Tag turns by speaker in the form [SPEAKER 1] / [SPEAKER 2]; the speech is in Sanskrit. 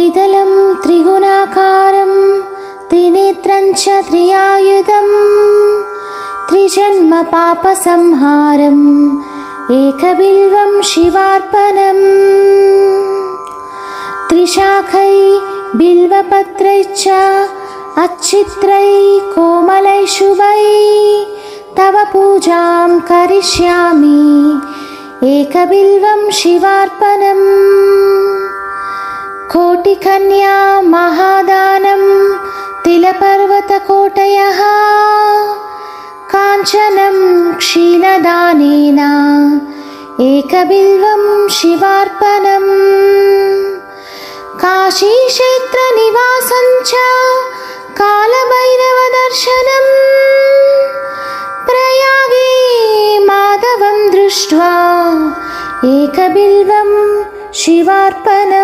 [SPEAKER 1] त्रिदलं त्रिगुणाकारं त्रिनेत्रं च त्रियायुधं त्रिजन्म पापसंहारम् एकबिल्वं शिवार्पणम् त्रिशाखै बिल्वपत्रैश्च अच्छित्रै कोमलै शुभै तव पूजां करिष्यामि एकबिल्वं शिवार्पणम् कोटिकन्या महादानं तिलपर्वतकोटयः काञ्चनं क्षीणदानेन एकबिल्वं शिवार्पणम् काशीक्षेत्रनिवासं च कालभैरवदर्शनं प्रयागे माधवं दृष्ट्वा एकबिल्वं शिवार्पणम्।